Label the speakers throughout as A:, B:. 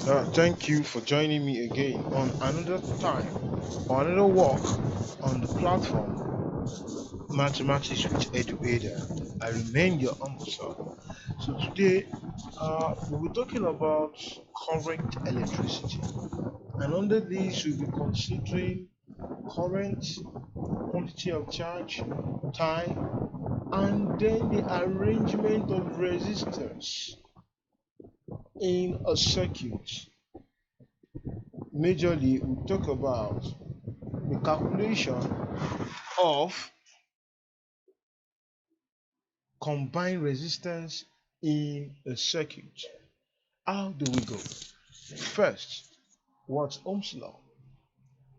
A: Thank you for joining me again on another time or another walk on the platform Mathematics with Educator. I remain your humble self. So today we'll be talking about current electricity, and under this we'll be considering current, quantity of charge, time, and then the arrangement of resistors in a circuit. Majorly, we talk about the calculation of combined resistance in a circuit. How do we go? First, what's Ohm's law?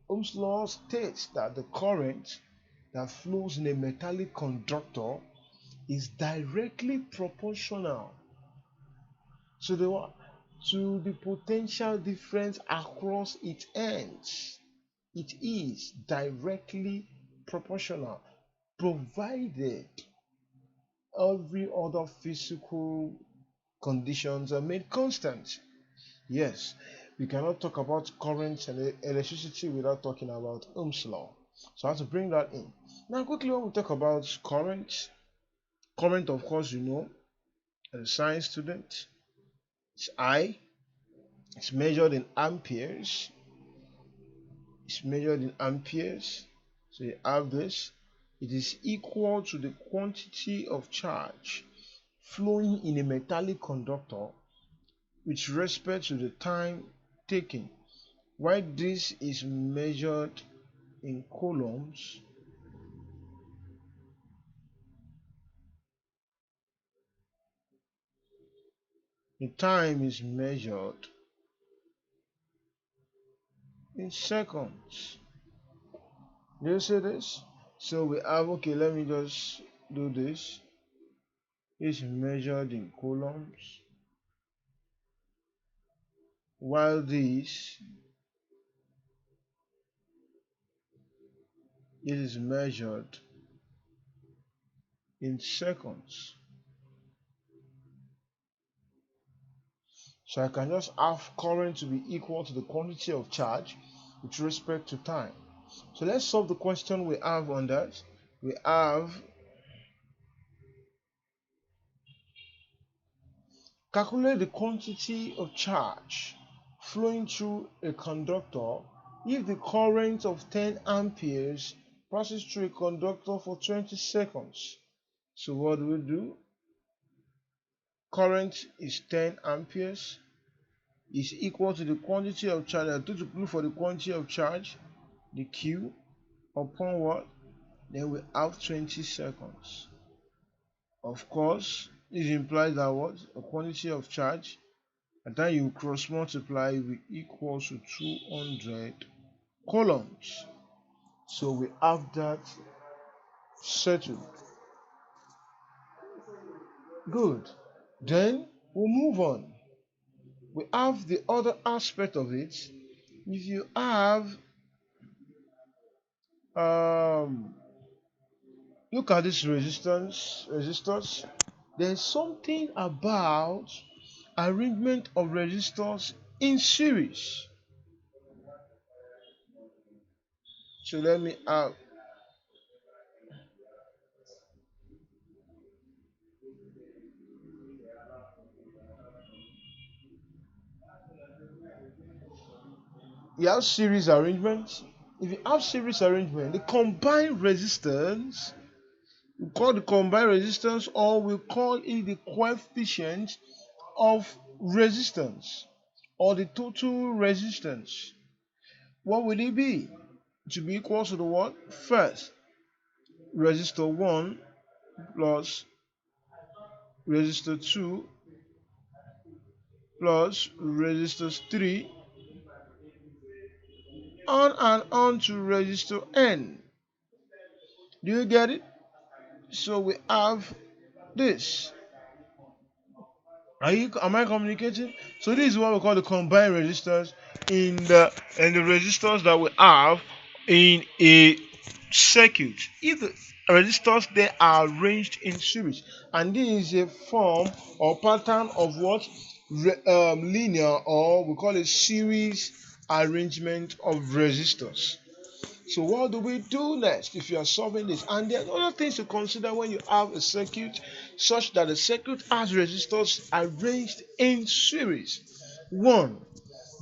A: Ohm's law states that the current that flows in a metallic conductor is directly proportional to the potential difference across its ends. It is directly proportional, provided every other physical conditions are made constant. Yes, we cannot talk about current and electricity without talking about Ohm's law. So I have to bring that in. Now, quickly, when we talk about current, of course, as a science student, it's I. It's measured in amperes. It's measured in amperes. So you have this. It is equal to the quantity of charge flowing in a metallic conductor with respect to the time taken. While this is measured in coulombs, the time is measured in seconds. Do you see this? So we have, okay, let me just do this. It's measured in coulombs, while this is measured in seconds. So I can just have current to be equal to the quantity of charge with respect to time. So let's solve the question we have on that. We have calculate the quantity of charge flowing through a conductor if the current of 10 amperes passes through a conductor for 20 seconds. So what do we do? Current is 10 amperes is equal to the quantity of charge. I took to look for the quantity of charge, the Q, upon what? Then we have 20 seconds. Of course, this implies that what? A quantity of charge, and then you cross multiply will equal to 200 coulombs. So we have that settled. Good. Then we'll move on. We have the other aspect of it. If you have look at this resistors, there's something about arrangement of resistors in series. So let me have you have series arrangement. If you have series arrangement, the combined resistance, we call the combined resistance, or we call it the coefficient of resistance, or the total resistance. What will it be? To be equal to the what? First, resistor 1 plus resistor 2 plus resistor 3 on and on to resistor n. Do you get it? So we have this. Am I communicating? So this is what we call the combined resistors in the resistors that we have in a circuit. If the resistors they are arranged in series, and this is a form or pattern of what linear, or we call it series arrangement of resistors. So what do we do next if you are solving this? And there are other things to consider when you have a circuit such that the circuit has resistors arranged in series. One,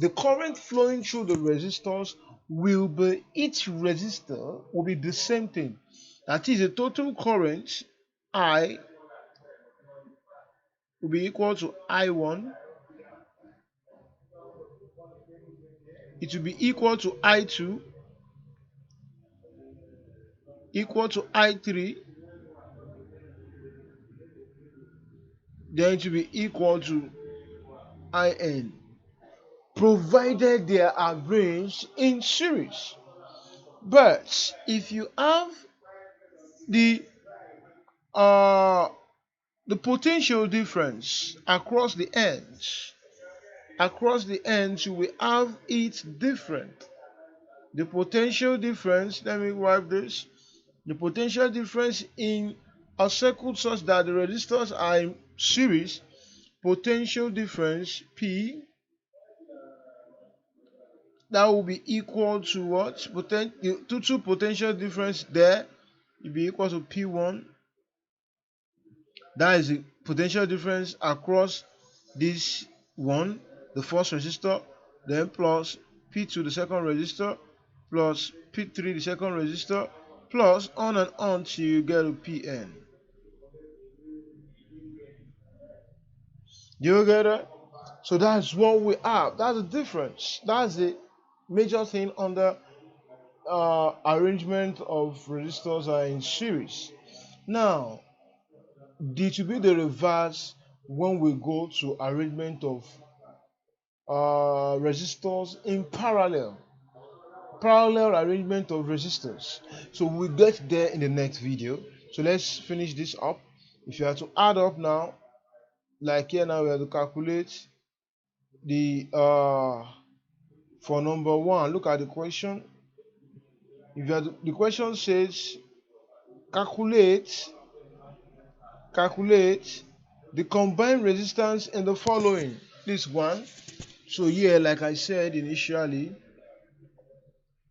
A: the current flowing through the resistors will be, each resistor will be the same thing. That is, the total current I will be equal to I1. It will be equal to I2, equal to I3, then it will be equal to IN, provided they are arranged in series. But if you have the uh, the potential difference across the ends, you will have it different. The potential difference, let me wipe this. The potential difference in a circuit such that the resistors are in series, potential difference P, that will be equal to what? The total potential difference there will be equal to P1. That is the potential difference across this one, the first resistor, then plus P2, the second resistor, plus P3, the second resistor, plus on and on till you get to Pn. Do you get it? So that's what we have. That's the difference. That's the major thing under arrangement of resistors are in series. Now, it will be the reverse when we go to arrangement of resistors in parallel arrangement of resistors. So we'll get there in the next video. So let's finish this up. If you have to add up now, like here now we have to calculate the for number one, look at the question. If you have the question says calculate the combined resistance in the following. This one. So here, like I said initially,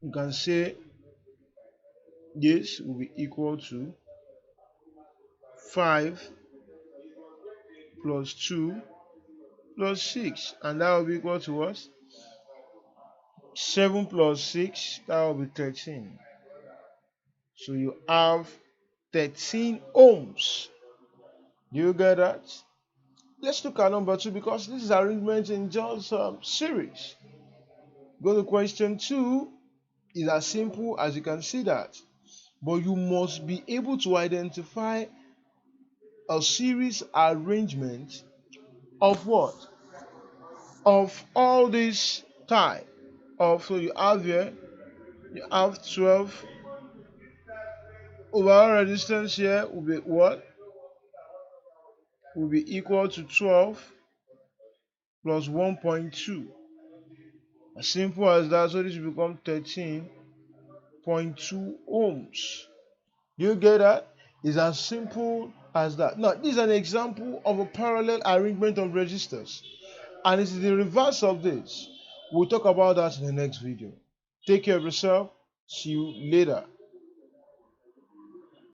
A: you can say this will be equal to 5 plus 2 plus 6, and that will be equal to what? 7 plus 6, that will be 13. So you have 13 ohms. Do you get that? Let's look at number 2, because this is arrangement in just series. Go to question 2. It's as simple as you can see that. But you must be able to identify a series arrangement of what? Of all these type. So you have here, you have 12. Overall resistance here will be what? Will be equal to 12 plus 1.2. As simple as that. So this will become 13.2 ohms. Do you get that? It's as simple as that. Now, this is an example of a parallel arrangement of resistors. And it's the reverse of this. We'll talk about that in the next video. Take care of yourself. See you later.